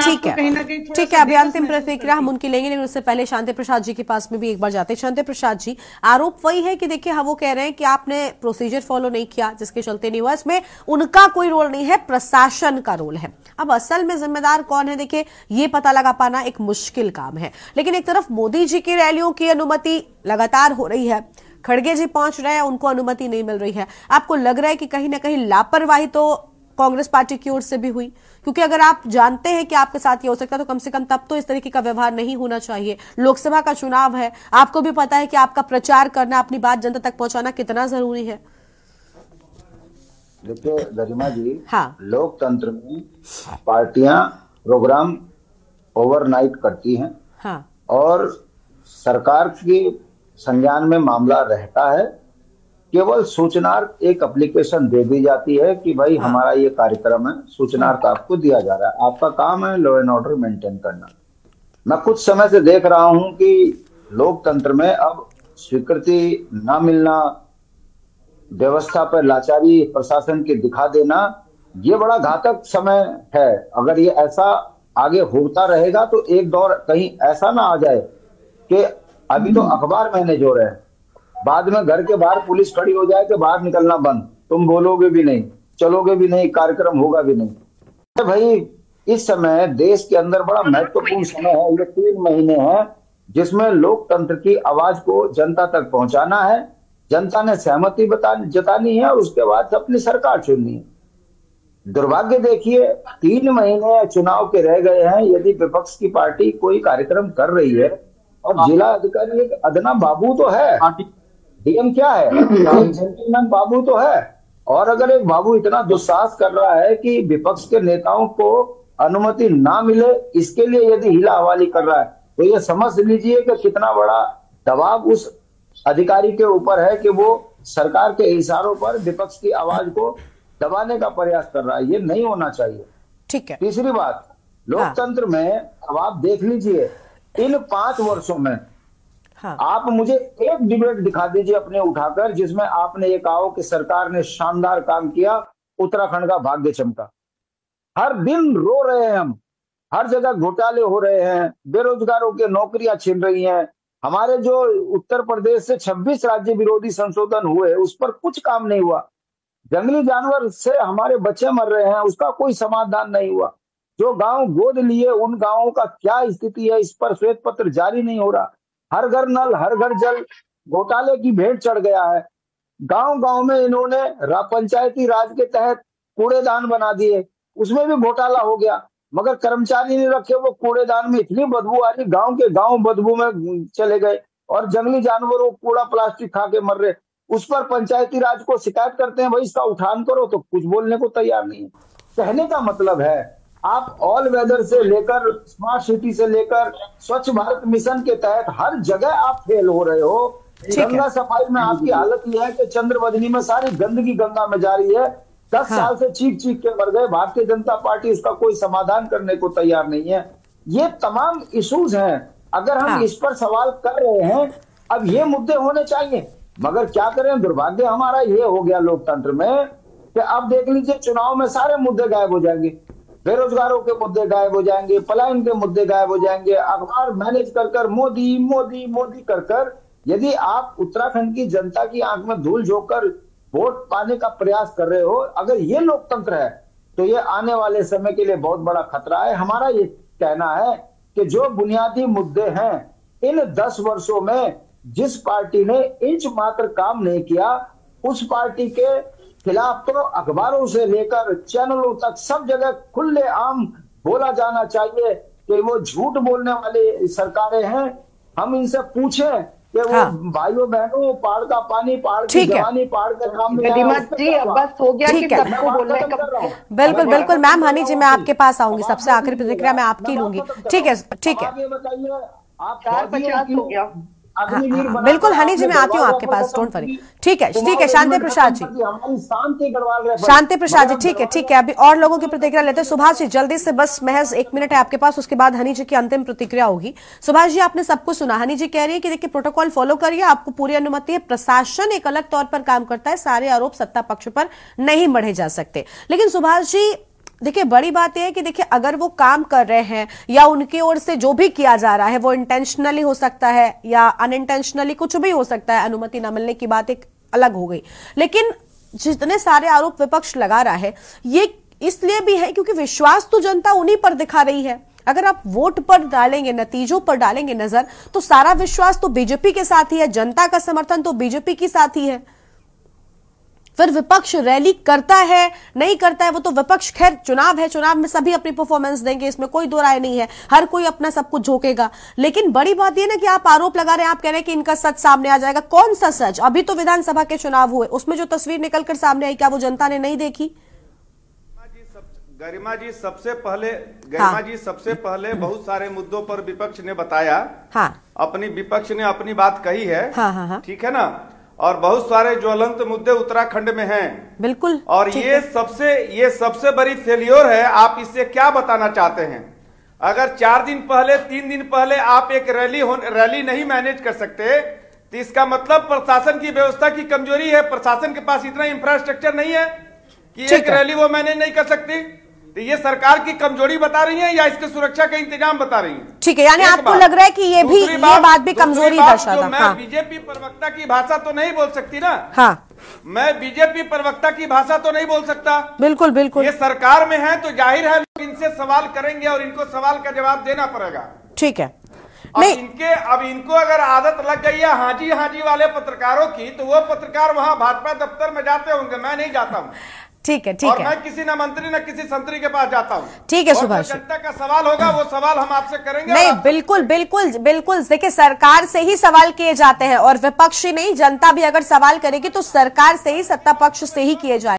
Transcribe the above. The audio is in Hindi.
ठीक है, कहीं ना कहीं ठीक है। अभी अंतिम प्रतिक्रिया हम उनकी लेंगे, लेकिन उससे पहले शांति प्रसाद जी के पास में भी एक बार जाते हैं। शांति प्रसाद जी, आरोप वही है कि देखिए, हाँ, वो कह रहे हैं कि आपने प्रोसीजर फॉलो नहीं किया, जिसके चलते नहीं हुआ। इसमें उनका कोई रोल नहीं है, प्रशासन का रोल है। अब असल में जिम्मेदार कौन है, देखिए, ये पता लगा पाना एक मुश्किल काम है। लेकिन एक तरफ मोदी जी की रैलियों की अनुमति लगातार हो रही है, खड़गे जी पहुंच रहे हैं, उनको अनुमति नहीं मिल रही है। आपको लग रहा है कि कहीं ना कहीं लापरवाही तो कांग्रेस पार्टी की ओर से भी हुई? क्योंकि अगर आप जानते हैं कि आपके साथ ये हो सकता है, तो कम से कम तब तो इस तरीके का व्यवहार नहीं होना चाहिए। लोकसभा का चुनाव है, आपको भी पता है कि आपका प्रचार करना, अपनी बात जनता तक पहुंचाना कितना जरूरी है। देखिए गरिमा जी, हाँ, लोकतंत्र में पार्टियां प्रोग्राम ओवरनाइट करती हैं। हाँ, और सरकार के संज्ञान में मामला रहता है, केवल सूचनार्थ एक एप्लीकेशन दे दी जाती है कि भाई हाँ, हमारा ये कार्यक्रम है, सूचनार्थ आपको दिया जा रहा है, आपका काम है लॉ एंड ऑर्डर मेंटेन करना। मैं कुछ समय से देख रहा हूं कि लोकतंत्र में अब स्वीकृति ना मिलना, व्यवस्था पर लाचारी प्रशासन के दिखा देना, ये बड़ा घातक समय है। अगर ये ऐसा आगे होता रहेगा तो एक दौर कहीं ऐसा ना आ जाए कि अभी तो अखबार मैनेज हो रहे हैं, बाद में घर के बाहर पुलिस खड़ी हो जाए कि बाहर निकलना बंद, तुम बोलोगे भी नहीं, चलोगे भी नहीं, कार्यक्रम होगा भी नहीं। भाई इस समय देश के अंदर बड़ा महत्वपूर्ण समय है, ये 3 महीने हैं जिसमें लोकतंत्र की आवाज को जनता तक पहुंचाना है। जनता ने सहमति जतानी है और उसके बाद अपनी सरकार चुननी है। दुर्भाग्य देखिए, 3 महीने चुनाव के रह गए हैं। यदि विपक्ष की पार्टी कोई कार्यक्रम कर रही है और जिला अधिकारी एक अदना बाबू तो है, डीएम क्या है, जेंटलमैन बाबू तो है, और अगर एक बाबू इतना दुस्साहस कर रहा है कि विपक्ष के नेताओं को अनुमति ना मिले, इसके लिए यदि हिला हवाली कर रहा है, तो ये समझ लीजिए कि कितना बड़ा दबाव उस अधिकारी के ऊपर है कि वो सरकार के इशारों पर विपक्ष की आवाज को दबाने का प्रयास कर रहा है। ये नहीं होना चाहिए। ठीक है। तीसरी बात, लोकतंत्र में अब आप देख लीजिए, इन 5 वर्षों में हाँ, आप मुझे एक डिबेट दिखा दीजिए अपने उठाकर जिसमें आपने ये कहा कि सरकार ने शानदार काम किया, उत्तराखंड का भाग्य चमका। हर दिन रो रहे हैं हम, हर जगह घोटाले हो रहे हैं, बेरोजगारों की नौकरियां छिन रही हैं। हमारे जो उत्तर प्रदेश से 26 राज्य विरोधी संशोधन हुए, उस पर कुछ काम नहीं हुआ। जंगली जानवर से हमारे बच्चे मर रहे हैं, उसका कोई समाधान नहीं हुआ। जो गांव गोद लिए, उन गांवों का क्या स्थिति है, इस पर श्वेत पत्र जारी नहीं हो रहा। हर घर नल, हर घर जल घोटाले की भेंट चढ़ गया है। गांव गांव में इन्होंने पंचायती राज के तहत कूड़ेदान बना दिए, उसमें भी घोटाला हो गया, मगर कर्मचारी नहीं रखे। वो कूड़ेदान में इतनी बदबू आ रही, गांव के गांव बदबू में चले गए, और जंगली जानवरों कूड़ा प्लास्टिक खा के मर रहे। उस पर पंचायती राज को शिकायत करते हैं, भाई इसका उठान करो, तो कुछ बोलने को तैयार नहीं है। कहने का मतलब है, आप ऑल वेदर से लेकर स्मार्ट सिटी से लेकर स्वच्छ भारत मिशन के तहत हर जगह आप फेल हो रहे हो। गंगा सफाई में आपकी हालत यह है कि चंद्रवदनी में सारी गंदगी गंगा में जा रही है। 10 साल से चीख चीख के मर गए। भारतीय जनता पार्टी इसका कोई समाधान करने को तैयार नहीं है। ये तमाम इश्यूज हैं। अगर हम इस पर सवाल कर रहे हैं, अब ये मुद्दे होने चाहिए, मगर क्या करें, दुर्भाग्य हमारा ये हो गया लोकतंत्र में कि अब देख लीजिए, चुनाव में सारे मुद्दे गायब हो जाएंगे। बेरोजगारों के मुद्दे गायब हो जाएंगे, पलायन के मुद्दे गायब हो जाएंगे, अखबार मैनेज कर मोदी मोदी मोदी कर यदि आप उत्तराखंड की जनता की आंख में धूल झोंककर वोट पाने का प्रयास कर रहे हो, अगर ये लोकतंत्र है, तो ये आने वाले समय के लिए बहुत बड़ा खतरा है। हमारा ये कहना है कि जो बुनियादी मुद्दे हैं, इन 10 वर्षों में जिस पार्टी ने इंच मात्र काम नहीं किया, उस पार्टी के खिलाफ तो अखबारों से लेकर चैनलों तक सब जगह खुले आम बोला जाना चाहिए कि वो झूठ बोलने वाले सरकारें हैं। हम इनसे पूछें कि वो भाइयों बहनों, पहाड़ का पानी, पहाड़ की जवानी, पहाड़ का काम बस हो गया कि सबको बोलने का। बिल्कुल बिल्कुल मैम, हनी जी मैं आपके पास आऊंगी, सबसे आखिरी प्रतिक्रिया मैं आपकी लूंगी। ठीक है, ठीक है, ये बताइए, आप 4:50 हो गया। बिल्कुल हनी जी मैं आती हूँ आपके पास, डोंट वरी। ठीक है, ठीक है, शांति प्रसाद जी, शांति प्रसाद जी, ठीक है, ठीक है। अभी और लोगों की प्रतिक्रिया लेते हैं। सुभाष जी जल्दी से, बस महज 1 मिनट है आपके पास, उसके बाद हनी जी की अंतिम प्रतिक्रिया होगी। सुभाष जी आपने सब कुछ सुना। हनी जी कह रही है कि देखिए प्रोटोकॉल फॉलो करिए, आपको पूरी अनुमति है, प्रशासन एक अलग तौर पर काम करता है, सारे आरोप सत्ता पक्ष पर नहीं बढ़े जा सकते। लेकिन सुभाष जी देखिए बड़ी बात यह है कि देखिए अगर वो काम कर रहे हैं या उनकी ओर से जो भी किया जा रहा है वो इंटेंशनली हो सकता है या अनइंटेंशनली, कुछ भी हो सकता है, अनुमति न मिलने की बात एक अलग हो गई। लेकिन जितने सारे आरोप विपक्ष लगा रहा है ये इसलिए भी है क्योंकि विश्वास तो जनता उन्हीं पर दिखा रही है। अगर आप वोट पर डालेंगे, नतीजों पर डालेंगे नजर, तो सारा विश्वास तो बीजेपी के साथ ही है, जनता का समर्थन तो बीजेपी के साथ ही है। फिर विपक्ष रैली करता है नहीं करता है वो तो विपक्ष, खैर चुनाव है, चुनाव में सभी अपनी परफॉर्मेंस देंगे, इसमें कोई दो राय नहीं है, हर कोई अपना सब कुछ झोंकेगा। लेकिन बड़ी बात यह ना कि आप आरोप लगा रहे हैं, आप कह रहे हैं कि इनका सच सामने आ जाएगा। कौन सा सच? अभी तो विधानसभा के चुनाव हुए, उसमें जो तस्वीर निकलकर सामने आई क्या वो जनता ने नहीं देखी? गरिमा जी सबसे पहले बहुत सारे मुद्दों पर विपक्ष ने बताया। विपक्ष ने अपनी बात कही है। ठीक है ना। और बहुत सारे ज्वलंत मुद्दे उत्तराखंड में हैं। बिल्कुल। और ये सबसे बड़ी फेलियर है। आप इससे क्या बताना चाहते हैं? अगर 4 दिन पहले 3 दिन पहले आप एक रैली नहीं मैनेज कर सकते तो इसका मतलब प्रशासन की व्यवस्था की कमजोरी है। प्रशासन के पास इतना इंफ्रास्ट्रक्चर नहीं है कि एक रैली वो मैनेज नहीं कर सकती। तो ये सरकार की कमजोरी बता रही है या इसके सुरक्षा का इंतजाम बता रही है? ठीक है, यानी आपको लग रहा है कि ये बात भी कमजोरी दर्शाता है। मैं बीजेपी प्रवक्ता की भाषा तो नहीं बोल सकती ना। मैं बीजेपी प्रवक्ता की भाषा तो नहीं बोल सकता। बिल्कुल बिल्कुल। ये सरकार में है तो जाहिर है लोग इनसे सवाल करेंगे और इनको सवाल का जवाब देना पड़ेगा। ठीक है। अब इनको अगर आदत लग गई है हाजी वाले पत्रकारों की, तो वो पत्रकार वहां भाजपा दफ्तर में जाते होंगे, मैं नहीं जाता हूँ। ठीक है, ठीक है। मैं किसी न मंत्री न किसी संतरी के पास जाता हूँ। ठीक है सुभाष, जनता का सवाल होगा वो सवाल हम आपसे करेंगे। नहीं, बिल्कुल बिल्कुल बिल्कुल। देखिए सरकार से ही सवाल किए जाते हैं और विपक्ष ही नहीं, जनता भी अगर सवाल करेगी तो सरकार से ही, सत्ता पक्ष से ही किए जाए।